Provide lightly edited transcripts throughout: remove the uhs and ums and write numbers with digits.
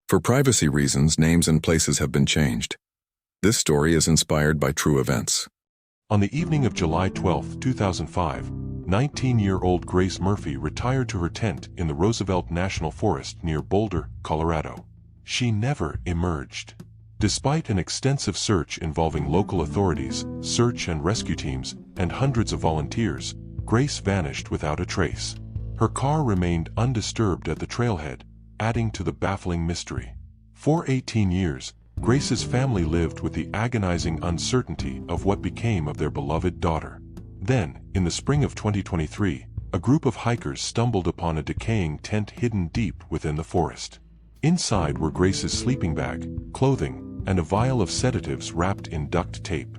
For privacy reasons, names and places have been changed. This story is inspired by true events. On the evening of July 12, 2005, 19-year-old Grace Murphy retired to her tent in the Roosevelt National Forest near Boulder, Colorado. She never emerged. Despite an extensive search involving local authorities, search and rescue teams, and hundreds of volunteers, Grace vanished without a trace. Her car remained undisturbed at the trailhead, adding to the baffling mystery. For 18 years, Grace's family lived with the agonizing uncertainty of what became of their beloved daughter. Then, in the spring of 2023, a group of hikers stumbled upon a decaying tent hidden deep within the forest. Inside were Grace's sleeping bag, clothing, and a vial of sedatives wrapped in duct tape.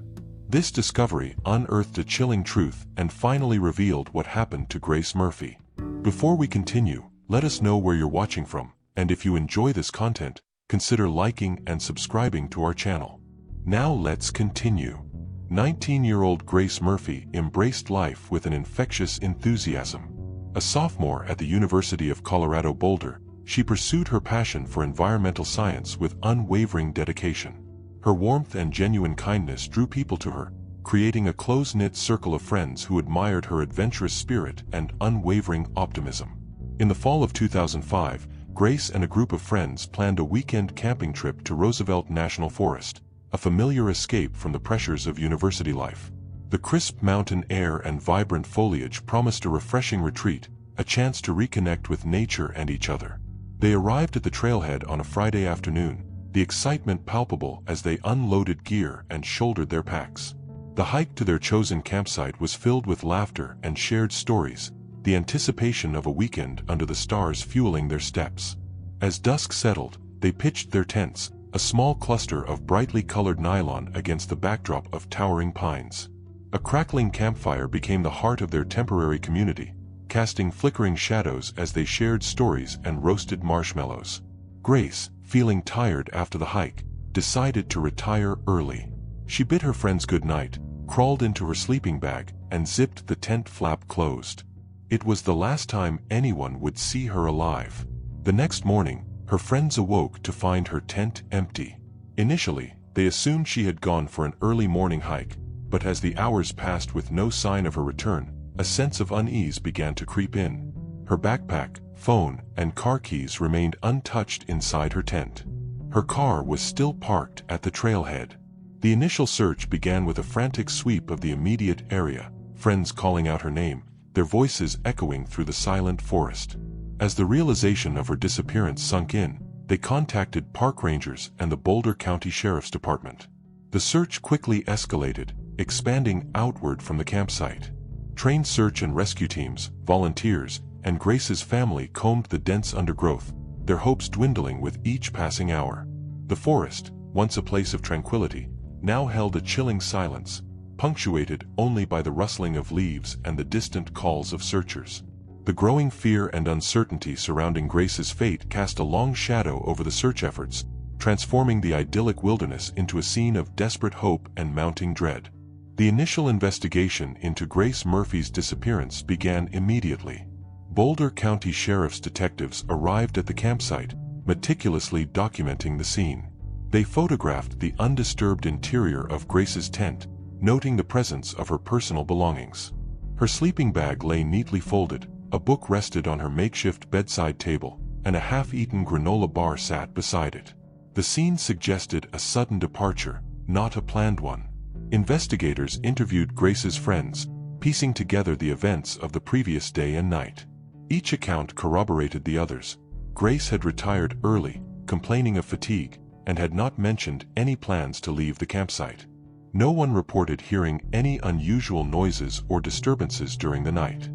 This discovery unearthed a chilling truth and finally revealed what happened to Grace Murphy. Before we continue, let us know where you're watching from, and if you enjoy this content, consider liking and subscribing to our channel. Now let's continue. 19-year-old Grace Murphy embraced life with an infectious enthusiasm. A sophomore at the University of Colorado Boulder, she pursued her passion for environmental science with unwavering dedication. Her warmth and genuine kindness drew people to her, creating a close-knit circle of friends who admired her adventurous spirit and unwavering optimism. In the fall of 2005, Grace and a group of friends planned a weekend camping trip to Roosevelt National Forest, a familiar escape from the pressures of university life. The crisp mountain air and vibrant foliage promised a refreshing retreat, a chance to reconnect with nature and each other. They arrived at the trailhead on a Friday afternoon, the excitement palpable as they unloaded gear and shouldered their packs. The hike to their chosen campsite was filled with laughter and shared stories, the anticipation of a weekend under the stars fueling their steps. As dusk settled, they pitched their tents, a small cluster of brightly colored nylon against the backdrop of towering pines. A crackling campfire became the heart of their temporary community, casting flickering shadows as they shared stories and roasted marshmallows. Grace, feeling tired after the hike, decided to retire early. She bid her friends good night, crawled into her sleeping bag, and zipped the tent flap closed. It was the last time anyone would see her alive. The next morning, her friends awoke to find her tent empty. Initially, they assumed she had gone for an early morning hike, but as the hours passed with no sign of her return, a sense of unease began to creep in. Her backpack, phone, and car keys remained untouched inside her tent. Her car was still parked at the trailhead. The initial search began with a frantic sweep of the immediate area, friends calling out her name, their voices echoing through the silent forest. As the realization of her disappearance sunk in, they contacted park rangers and the Boulder County Sheriff's Department. The search quickly escalated, expanding outward from the campsite. Trained search and rescue teams, volunteers, and Grace's family combed the dense undergrowth, their hopes dwindling with each passing hour. The forest, once a place of tranquility, now held a chilling silence, punctuated only by the rustling of leaves and the distant calls of searchers. The growing fear and uncertainty surrounding Grace's fate cast a long shadow over the search efforts, transforming the idyllic wilderness into a scene of desperate hope and mounting dread. The initial investigation into Grace Murphy's disappearance began immediately. Boulder County Sheriff's detectives arrived at the campsite, meticulously documenting the scene. They photographed the undisturbed interior of Grace's tent, noting the presence of her personal belongings. Her sleeping bag lay neatly folded, a book rested on her makeshift bedside table, and a half-eaten granola bar sat beside it. The scene suggested a sudden departure, not a planned one. Investigators interviewed Grace's friends, piecing together the events of the previous day and night. Each account corroborated the others. Grace had retired early, complaining of fatigue, and had not mentioned any plans to leave the campsite. No one reported hearing any unusual noises or disturbances during the night.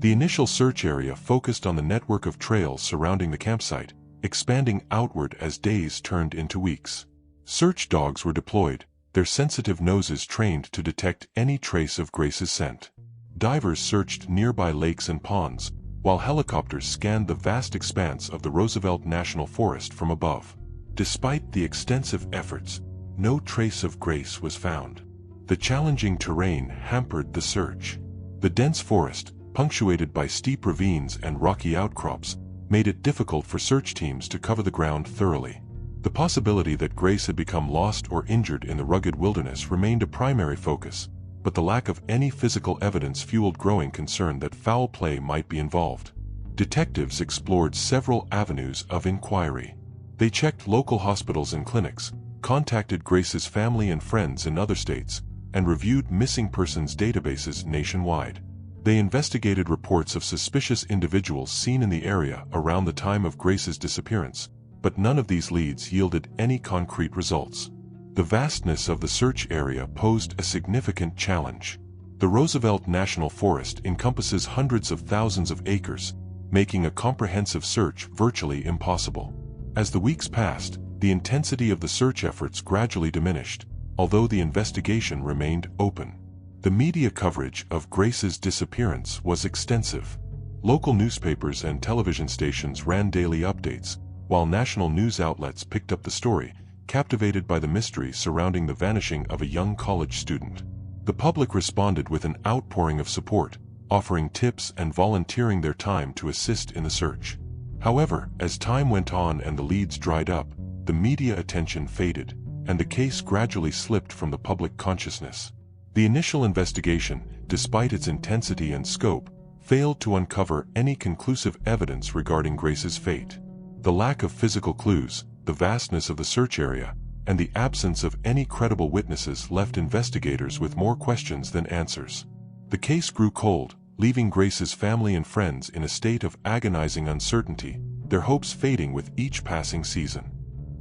The initial search area focused on the network of trails surrounding the campsite, expanding outward as days turned into weeks. Search dogs were deployed, their sensitive noses trained to detect any trace of Grace's scent. Divers searched nearby lakes and ponds, while helicopters scanned the vast expanse of the Roosevelt National Forest from above. Despite the extensive efforts, no trace of Grace was found. The challenging terrain hampered the search. The dense forest, punctuated by steep ravines and rocky outcrops, made it difficult for search teams to cover the ground thoroughly. The possibility that Grace had become lost or injured in the rugged wilderness remained a primary focus, but the lack of any physical evidence fueled growing concern that foul play might be involved. Detectives explored several avenues of inquiry. They checked local hospitals and clinics, contacted Grace's family and friends in other states, and reviewed missing persons databases nationwide. They investigated reports of suspicious individuals seen in the area around the time of Grace's disappearance, but none of these leads yielded any concrete results. The vastness of the search area posed a significant challenge. The Roosevelt National Forest encompasses hundreds of thousands of acres, making a comprehensive search virtually impossible. As the weeks passed, the intensity of the search efforts gradually diminished, although the investigation remained open. The media coverage of Grace's disappearance was extensive. Local newspapers and television stations ran daily updates, while national news outlets picked up the story, captivated by the mystery surrounding the vanishing of a young college student. The public responded with an outpouring of support, offering tips and volunteering their time to assist in the search. However, as time went on and the leads dried up, the media attention faded, and the case gradually slipped from the public consciousness. The initial investigation, despite its intensity and scope, failed to uncover any conclusive evidence regarding Grace's fate. The lack of physical clues, the vastness of the search area, and the absence of any credible witnesses left investigators with more questions than answers. The case grew cold, leaving Grace's family and friends in a state of agonizing uncertainty, their hopes fading with each passing season.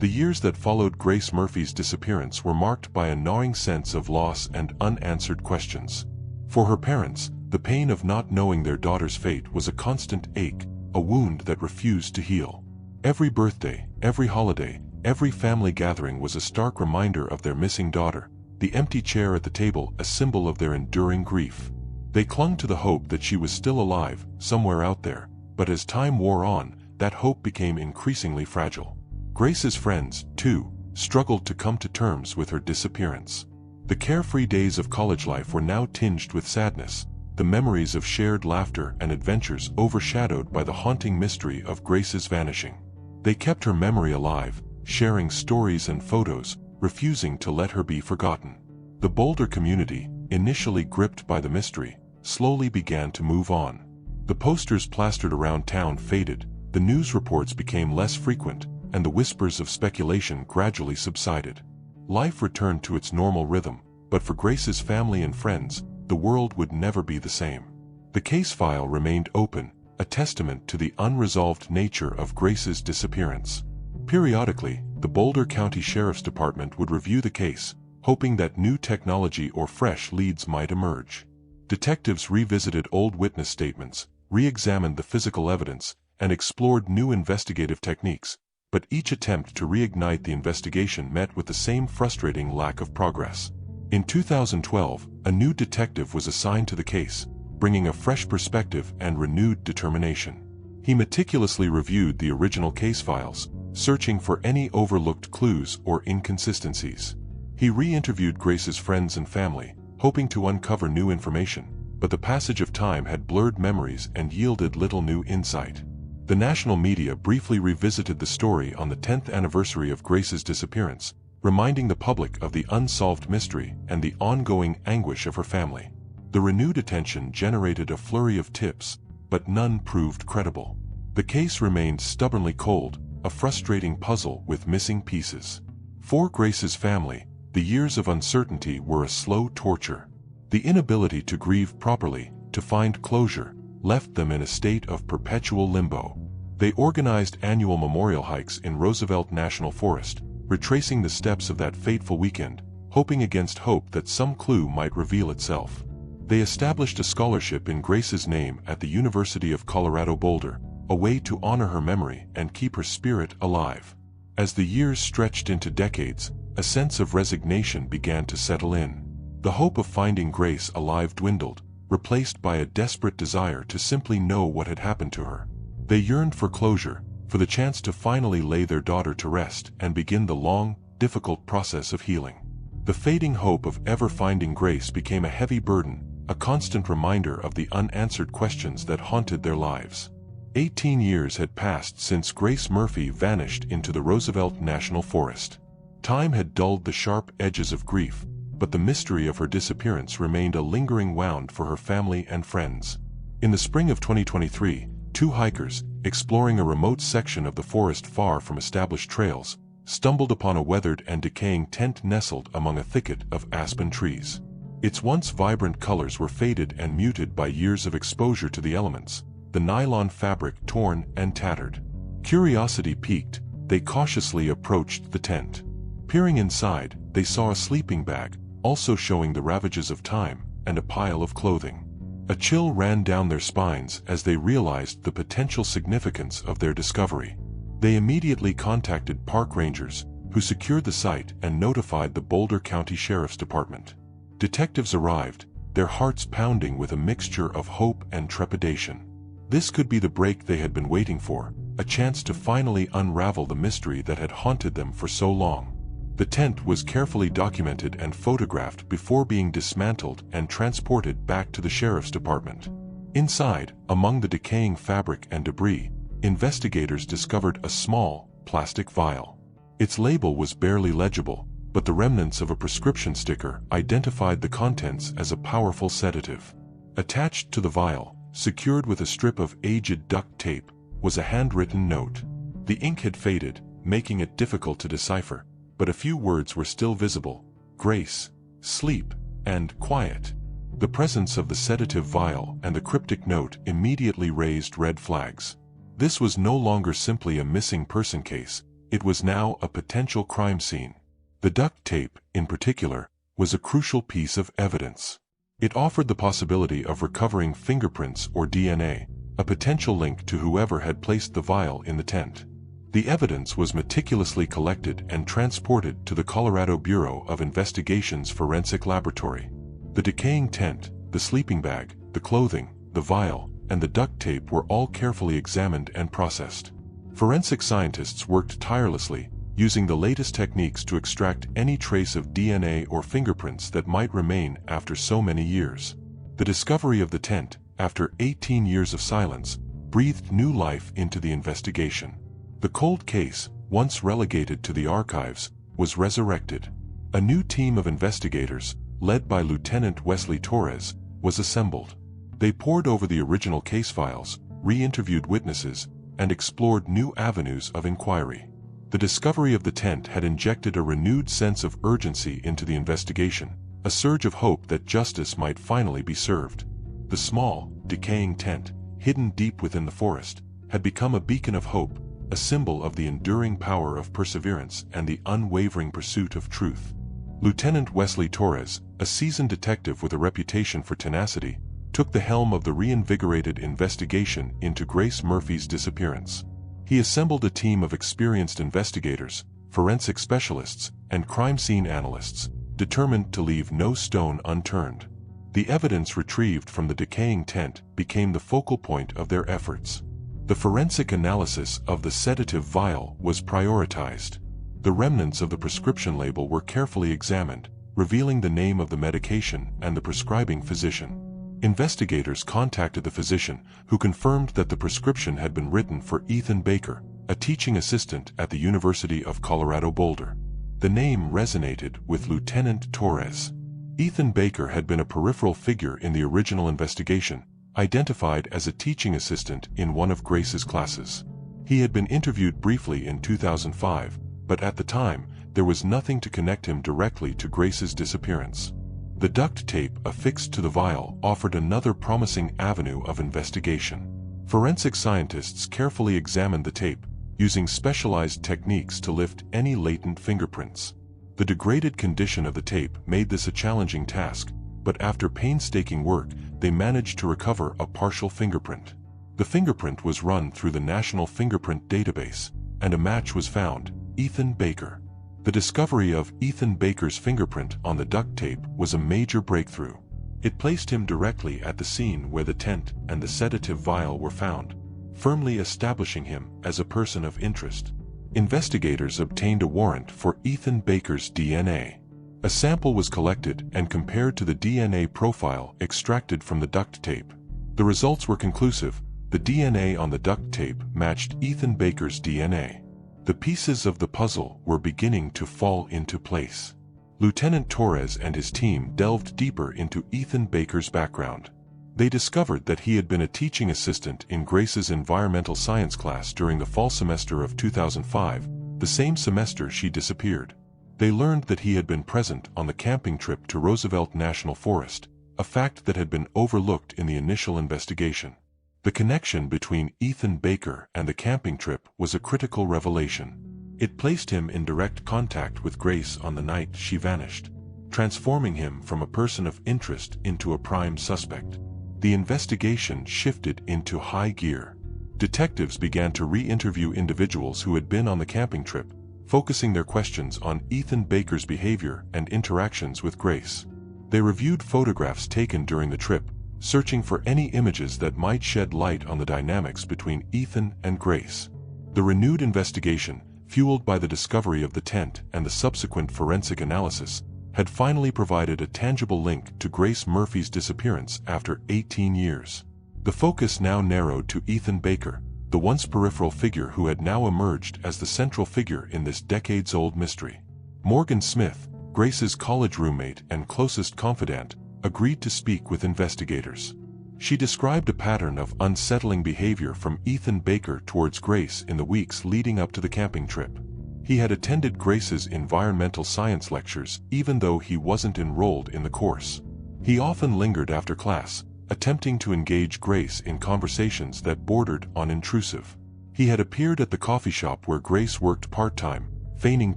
The years that followed Grace Murphy's disappearance were marked by a gnawing sense of loss and unanswered questions. For her parents, the pain of not knowing their daughter's fate was a constant ache, a wound that refused to heal. Every birthday, every holiday, every family gathering was a stark reminder of their missing daughter, the empty chair at the table a symbol of their enduring grief. They clung to the hope that she was still alive, somewhere out there, but as time wore on, that hope became increasingly fragile. Grace's friends, too, struggled to come to terms with her disappearance. The carefree days of college life were now tinged with sadness, the memories of shared laughter and adventures overshadowed by the haunting mystery of Grace's vanishing. They kept her memory alive, sharing stories and photos, refusing to let her be forgotten. The Boulder community, initially gripped by the mystery, slowly began to move on. The posters plastered around town faded, the news reports became less frequent, and the whispers of speculation gradually subsided. Life returned to its normal rhythm, but for Grace's family and friends, the world would never be the same. The case file remained open, a testament to the unresolved nature of Grace's disappearance. Periodically, the Boulder County Sheriff's Department would review the case, hoping that new technology or fresh leads might emerge. Detectives revisited old witness statements, re-examined the physical evidence, and explored new investigative techniques, but each attempt to reignite the investigation met with the same frustrating lack of progress. In 2012, a new detective was assigned to the case, bringing a fresh perspective and renewed determination. He meticulously reviewed the original case files, searching for any overlooked clues or inconsistencies. He re-interviewed Grace's friends and family, hoping to uncover new information, but the passage of time had blurred memories and yielded little new insight. The national media briefly revisited the story on the 10th anniversary of Grace's disappearance, reminding the public of the unsolved mystery and the ongoing anguish of her family. The renewed attention generated a flurry of tips, but none proved credible. The case remained stubbornly cold, a frustrating puzzle with missing pieces. For Grace's family, the years of uncertainty were a slow torture. The inability to grieve properly, to find closure, left them in a state of perpetual limbo. They organized annual memorial hikes in Roosevelt National Forest, retracing the steps of that fateful weekend, hoping against hope that some clue might reveal itself. They established a scholarship in Grace's name at the University of Colorado Boulder, a way to honor her memory and keep her spirit alive. As the years stretched into decades, a sense of resignation began to settle in. The hope of finding Grace alive dwindled, replaced by a desperate desire to simply know what had happened to her. They yearned for closure, for the chance to finally lay their daughter to rest and begin the long, difficult process of healing. The fading hope of ever finding Grace became a heavy burden, a constant reminder of the unanswered questions that haunted their lives. 18 years had passed since Grace Murphy vanished into the Roosevelt National Forest. Time had dulled the sharp edges of grief, but the mystery of her disappearance remained a lingering wound for her family and friends. In the spring of 2023, two hikers, exploring a remote section of the forest far from established trails, stumbled upon a weathered and decaying tent nestled among a thicket of aspen trees. Its once vibrant colors were faded and muted by years of exposure to the elements, the nylon fabric torn and tattered. Curiosity piqued, they cautiously approached the tent. Peering inside, they saw a sleeping bag, also showing the ravages of time, and a pile of clothing. A chill ran down their spines as they realized the potential significance of their discovery. They immediately contacted park rangers, who secured the site and notified the Boulder County Sheriff's Department. Detectives arrived, their hearts pounding with a mixture of hope and trepidation. This could be the break they had been waiting for, a chance to finally unravel the mystery that had haunted them for so long. The tent was carefully documented and photographed before being dismantled and transported back to the Sheriff's Department. Inside, among the decaying fabric and debris, investigators discovered a small, plastic vial. Its label was barely legible, but the remnants of a prescription sticker identified the contents as a powerful sedative. Attached to the vial, secured with a strip of aged duct tape, was a handwritten note. The ink had faded, making it difficult to decipher, but a few words were still visible: Grace, sleep, and quiet. The presence of the sedative vial and the cryptic note immediately raised red flags. This was no longer simply a missing person case, it was now a potential crime scene. The duct tape, in particular, was a crucial piece of evidence. It offered the possibility of recovering fingerprints or DNA, a potential link to whoever had placed the vial in the tent. The evidence was meticulously collected and transported to the Colorado Bureau of Investigation's forensic laboratory. The decaying tent, the sleeping bag, the clothing, the vial, and the duct tape were all carefully examined and processed. Forensic scientists worked tirelessly, using the latest techniques to extract any trace of DNA or fingerprints that might remain after so many years. The discovery of the tent, after 18 years of silence, breathed new life into the investigation. The cold case, once relegated to the archives, was resurrected. A new team of investigators, led by Lieutenant Wesley Torres, was assembled. They pored over the original case files, re-interviewed witnesses, and explored new avenues of inquiry. The discovery of the tent had injected a renewed sense of urgency into the investigation, a surge of hope that justice might finally be served. The small, decaying tent, hidden deep within the forest, had become a beacon of hope, a symbol of the enduring power of perseverance and the unwavering pursuit of truth. Lieutenant Wesley Torres, a seasoned detective with a reputation for tenacity, took the helm of the reinvigorated investigation into Grace Murphy's disappearance. He assembled a team of experienced investigators, forensic specialists, and crime scene analysts, determined to leave no stone unturned. The evidence retrieved from the decaying tent became the focal point of their efforts. The forensic analysis of the sedative vial was prioritized. The remnants of the prescription label were carefully examined, revealing the name of the medication and the prescribing physician. Investigators contacted the physician, who confirmed that the prescription had been written for Ethan Baker, a teaching assistant at the University of Colorado Boulder. The name resonated with Lieutenant Torres. Ethan Baker had been a peripheral figure in the original investigation, identified as a teaching assistant in one of Grace's classes. He had been interviewed briefly in 2005, but at the time, there was nothing to connect him directly to Grace's disappearance. The duct tape affixed to the vial offered another promising avenue of investigation. Forensic scientists carefully examined the tape, using specialized techniques to lift any latent fingerprints. The degraded condition of the tape made this a challenging task, but after painstaking work, they managed to recover a partial fingerprint. The fingerprint was run through the National Fingerprint Database, and a match was found: Ethan Baker. The discovery of Ethan Baker's fingerprint on the duct tape was a major breakthrough. It placed him directly at the scene where the tent and the sedative vial were found, firmly establishing him as a person of interest. Investigators obtained a warrant for Ethan Baker's DNA. A sample was collected and compared to the DNA profile extracted from the duct tape. The results were conclusive: The DNA on the duct tape matched Ethan Baker's DNA. The pieces of the puzzle were beginning to fall into place. Lieutenant Torres and his team delved deeper into Ethan Baker's background. They discovered that he had been a teaching assistant in Grace's environmental science class during the fall semester of 2005, the same semester she disappeared. They learned that he had been present on the camping trip to Roosevelt National Forest, a fact that had been overlooked in the initial investigation. The connection between Ethan Baker and the camping trip was a critical revelation. It placed him in direct contact with Grace on the night she vanished, transforming him from a person of interest into a prime suspect. The investigation shifted into high gear. Detectives began to re-interview individuals who had been on the camping trip, focusing their questions on Ethan Baker's behavior and interactions with Grace. They reviewed photographs taken during the trip, searching for any images that might shed light on the dynamics between Ethan and Grace. The renewed investigation, fueled by the discovery of the tent and the subsequent forensic analysis, had finally provided a tangible link to Grace Murphy's disappearance after 18 years. The focus now narrowed to Ethan Baker, the once peripheral figure who had now emerged as the central figure in this decades-old mystery. Morgan Smith, Grace's college roommate and closest confidant, agreed to speak with investigators. She described a pattern of unsettling behavior from Ethan Baker towards Grace in the weeks leading up to the camping trip. He had attended Grace's environmental science lectures even though he wasn't enrolled in the course. He often lingered after class, attempting to engage Grace in conversations that bordered on intrusive. He had appeared at the coffee shop where Grace worked part-time, feigning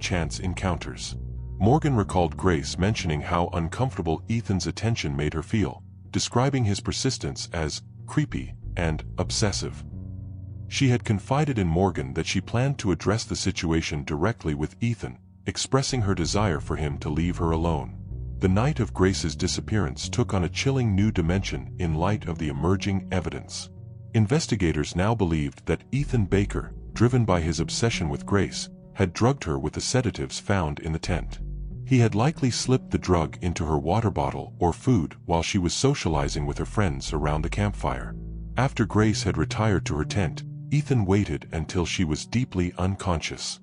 chance encounters. Morgan recalled Grace mentioning how uncomfortable Ethan's attention made her feel, describing his persistence as creepy and obsessive. She had confided in Morgan that she planned to address the situation directly with Ethan, expressing her desire for him to leave her alone. The night of Grace's disappearance took on a chilling new dimension in light of the emerging evidence. Investigators now believed that Ethan Baker, driven by his obsession with Grace, had drugged her with the sedatives found in the tent. He had likely slipped the drug into her water bottle or food while she was socializing with her friends around the campfire. After Grace had retired to her tent, Ethan waited until she was deeply unconscious.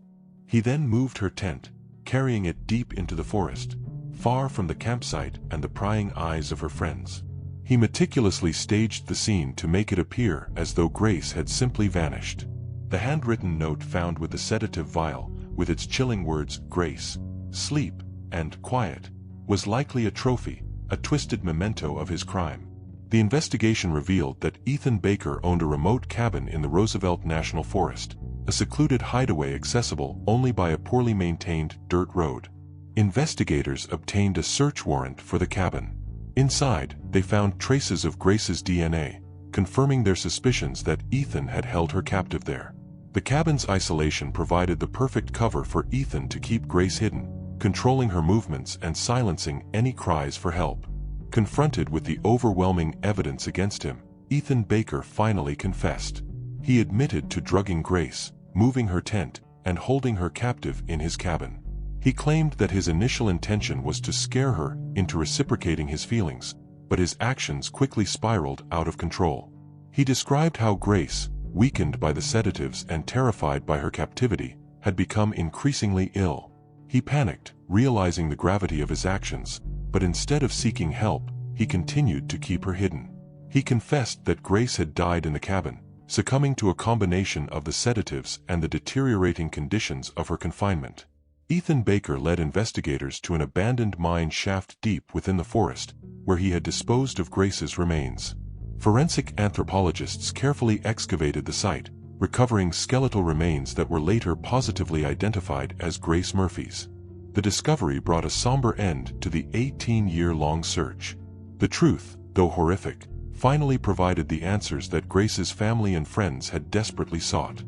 He then moved her tent, carrying it deep into the forest, far from the campsite and the prying eyes of her friends. He meticulously staged the scene to make it appear as though Grace had simply vanished. The handwritten note found with the sedative vial, with its chilling words, "Grace, sleep," and "quiet," was likely a trophy, a twisted memento of his crime. The investigation revealed that Ethan Baker owned a remote cabin in the Roosevelt National Forest, a secluded hideaway accessible only by a poorly maintained dirt road. Investigators obtained a search warrant for the cabin. Inside, they found traces of Grace's DNA, confirming their suspicions that Ethan had held her captive there. The cabin's isolation provided the perfect cover for Ethan to keep Grace hidden, controlling her movements and silencing any cries for help. Confronted with the overwhelming evidence against him, Ethan Baker finally confessed. He admitted to drugging Grace, moving her tent, and holding her captive in his cabin. He claimed that his initial intention was to scare her into reciprocating his feelings, but his actions quickly spiraled out of control. He described how Grace, weakened by the sedatives and terrified by her captivity, had become increasingly ill. He panicked, realizing the gravity of his actions, but instead of seeking help, he continued to keep her hidden. He confessed that Grace had died in the cabin, succumbing to a combination of the sedatives and the deteriorating conditions of her confinement. Ethan Baker led investigators to an abandoned mine shaft deep within the forest, where he had disposed of Grace's remains. Forensic anthropologists carefully excavated the site, recovering skeletal remains that were later positively identified as Grace Murphy's. The discovery brought a somber end to the 18-year-long search. The truth, though horrific, finally provided the answers that Grace's family and friends had desperately sought.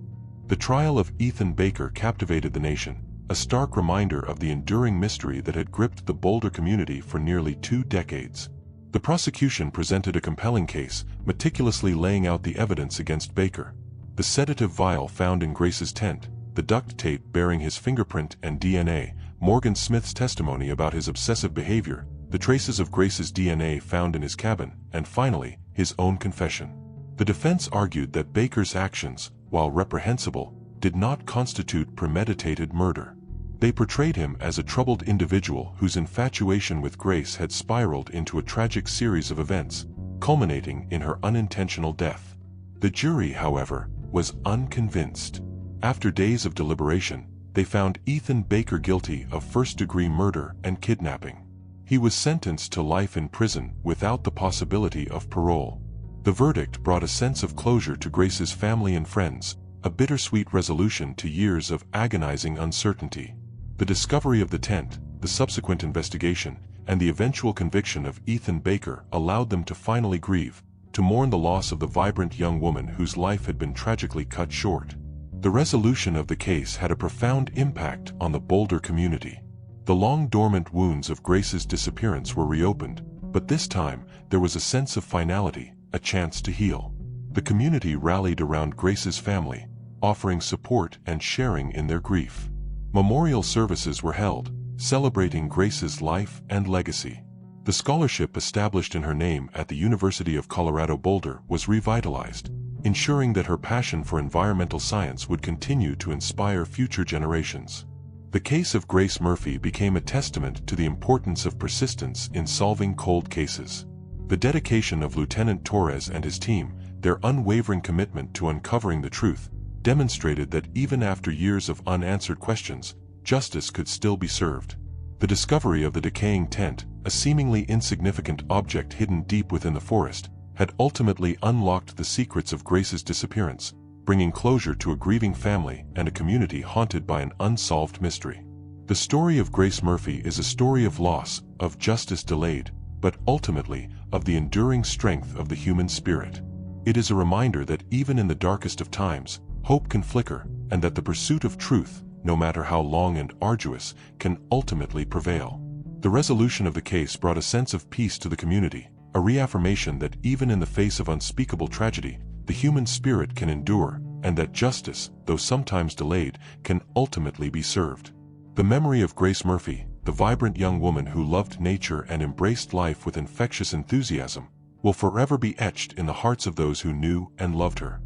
The trial of Ethan Baker captivated the nation, a stark reminder of the enduring mystery that had gripped the Boulder community for nearly 2 decades. The prosecution presented a compelling case, meticulously laying out the evidence against Baker. The sedative vial found in Grace's tent, the duct tape bearing his fingerprint and DNA, Morgan Smith's testimony about his obsessive behavior, the traces of Grace's DNA found in his cabin, and finally, his own confession. The defense argued that Baker's actions, while reprehensible, did not constitute premeditated murder. They portrayed him as a troubled individual whose infatuation with Grace had spiraled into a tragic series of events, culminating in her unintentional death. The jury, however, was unconvinced. After days of deliberation, they found Ethan Baker guilty of first-degree murder and kidnapping. He was sentenced to life in prison without the possibility of parole. The verdict brought a sense of closure to Grace's family and friends, a bittersweet resolution to years of agonizing uncertainty. The discovery of the tent, the subsequent investigation, and the eventual conviction of Ethan Baker allowed them to finally grieve, to mourn the loss of the vibrant young woman whose life had been tragically cut short. The resolution of the case had a profound impact on the Boulder community. The long-dormant wounds of Grace's disappearance were reopened, but this time there was a sense of finality, a chance to heal. The community rallied around Grace's family, offering support and sharing in their grief. Memorial services were held, celebrating Grace's life and legacy. The scholarship established in her name at the University of Colorado Boulder was revitalized, ensuring that her passion for environmental science would continue to inspire future generations. The case of Grace Murphy became a testament to the importance of persistence in solving cold cases. The dedication of Lieutenant Torres and his team, their unwavering commitment to uncovering the truth, demonstrated that even after years of unanswered questions, justice could still be served. The discovery of the decaying tent, a seemingly insignificant object hidden deep within the forest, had ultimately unlocked the secrets of Grace's disappearance, bringing closure to a grieving family and a community haunted by an unsolved mystery. The story of Grace Murphy is a story of loss, of justice delayed, but ultimately of the enduring strength of the human spirit. It is a reminder that even in the darkest of times, hope can flicker, and that the pursuit of truth, no matter how long and arduous, can ultimately prevail. The resolution of the case brought a sense of peace to the community, a reaffirmation that even in the face of unspeakable tragedy, the human spirit can endure, and that justice, though sometimes delayed, can ultimately be served. The memory of Grace Murphy, the vibrant young woman who loved nature and embraced life with infectious enthusiasm, will forever be etched in the hearts of those who knew and loved her.